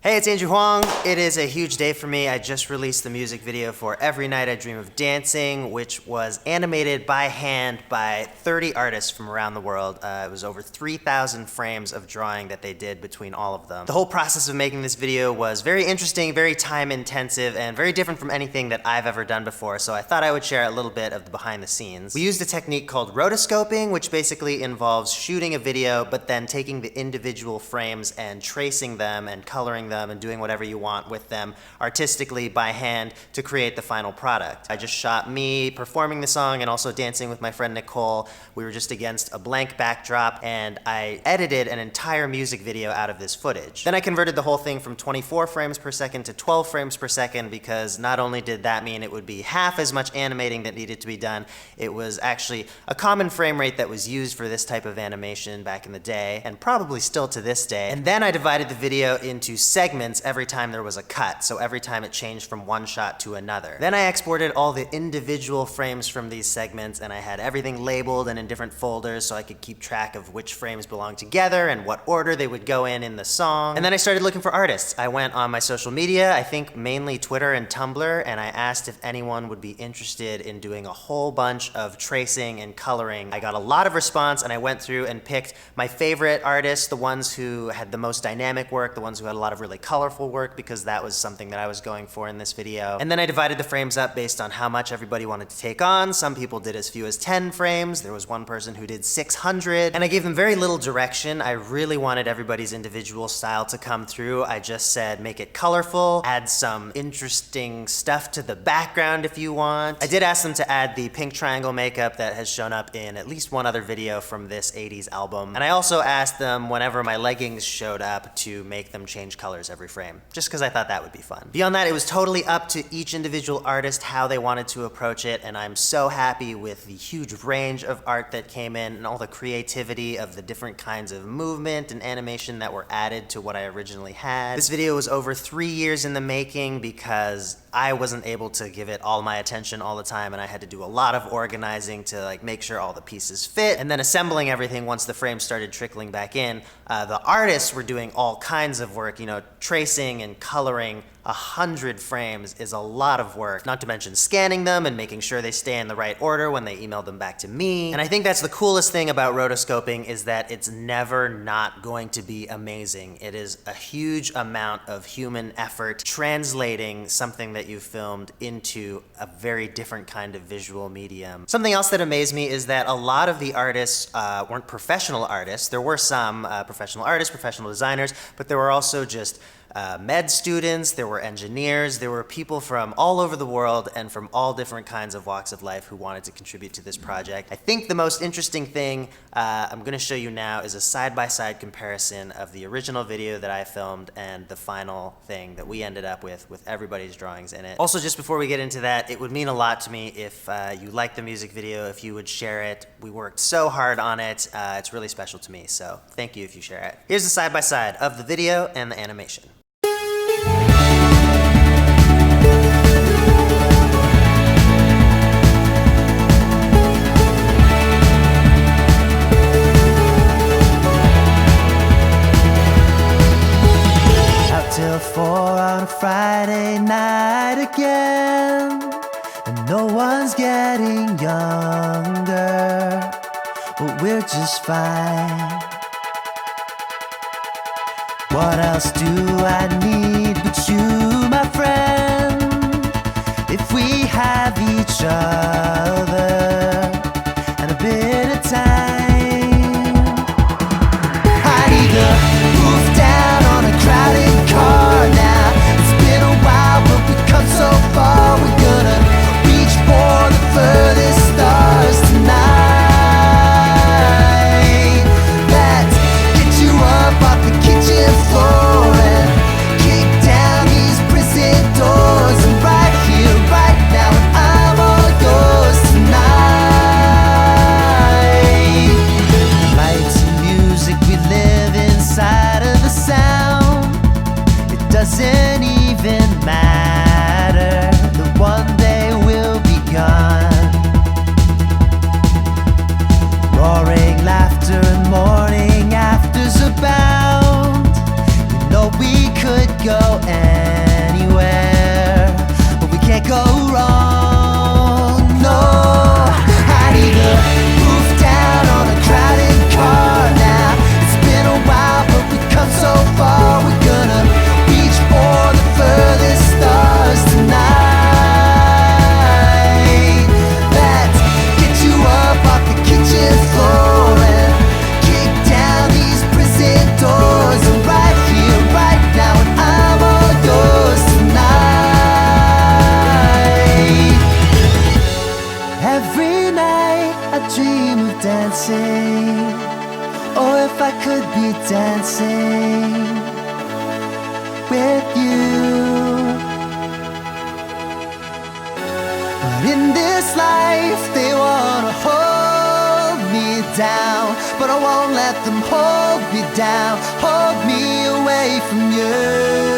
Hey, it's Andrew Huang. It is a huge day for me. I just released the music video for Every Night I Dream of Dancing, which was animated by hand by 30 artists from around the world. It was over 3,000 frames of drawing that they did between all of them. The whole process of making this video was very interesting, very time intensive, and very different from anything that I've ever done before, so I thought I would share a little bit of the behind the scenes. We used a technique called rotoscoping, which basically involves shooting a video, but then taking the individual frames and tracing them and coloring them and doing whatever you want with them artistically by hand to create the final product. I just shot me performing the song and also dancing with my friend Nicole. We were just against a blank backdrop and I edited an entire music video out of this footage. Then I converted the whole thing from 24 frames per second to 12 frames per second because not only did that mean it would be half as much animating that needed to be done, it was actually a common frame rate that was used for this type of animation back in the day and probably still to this day. And then I divided the video into segments every time there was a cut, so every time it changed from one shot to another. Then I exported all the individual frames from these segments and I had everything labeled and in different folders so I could keep track of which frames belong together and what order they would go in the song. And then I started looking for artists. I went on my social media, I think mainly Twitter and Tumblr, and I asked if anyone would be interested in doing a whole bunch of tracing and coloring. I got a lot of response and I went through and picked my favorite artists, the ones who had the most dynamic work, the ones who had a lot of really colorful work, because that was something that I was going for in this video. And then I divided the frames up based on how much everybody wanted to take on. Some people did as few as 10 frames. There was one person who did 600. And I gave them very little direction. I really wanted everybody's individual style to come through. I just said, make it colorful, add some interesting stuff to the background if you want. I did ask them to add the pink triangle makeup that has shown up in at least one other video from this 80s album. And I also asked them, whenever my leggings showed up, to make them change colors every frame, just because I thought that would be fun. Beyond that, it was totally up to each individual artist how they wanted to approach it, and I'm so happy with the huge range of art that came in and all the creativity of the different kinds of movement and animation that were added to what I originally had. This video was over 3 years in the making because I wasn't able to give it all my attention all the time, and I had to do a lot of organizing to make sure all the pieces fit, and then assembling everything once the frames started trickling back in. The artists were doing all kinds of work, tracing and coloring. 100 frames is a lot of work, not to mention scanning them and making sure they stay in the right order when they email them back to me. And I think that's the coolest thing about rotoscoping, is that it's never not going to be amazing. It is a huge amount of human effort translating something that you filmed into a very different kind of visual medium. Something else that amazed me is that a lot of the artists weren't professional artists. There were some professional artists, professional designers, but there were also just med students, there were engineers, there were people from all over the world and from all different kinds of walks of life who wanted to contribute to this project. I think the most interesting thing I'm going to show you now is a side-by-side comparison of the original video that I filmed and the final thing that we ended up with everybody's drawings in it. Also, just before we get into that, it would mean a lot to me if you liked the music video, if you would share it. We worked so hard on it. It's really special to me, so thank you if you share it. Here's the side-by-side of the video and the animation. Till 4 on a Friday night again, and no one's getting younger, but we're just fine. What else do I need but you, my friend? If we have each other and a bit of time, I need to move down on a crowded car now. It's been a while, but we've come so far. We're gonna reach for the furthest stars tonight. Let's get you up off the kitchen floor and kick down these prison doors. And right here, right now, I'm all yours tonight. Lights and music, we live inside of the sound. It doesn't even matter that one day we'll be gone. Roaring laughter and morning afters abound. We know we could go go anywhere, but we can't go wrong. No, I'd either move down on a crowded car now. It's been a while, but we've come so far. We're gonna reach for the furthest stars tonight. Let's get you up off the kitchen floor and kick down these prison doors. I'm right here, right now, and I'm all yours tonight. Every night I dream of dancing. Oh, if I could be dancing with you. But in this life they wanna hold me down, but I won't let them hold me down, hold me away from you.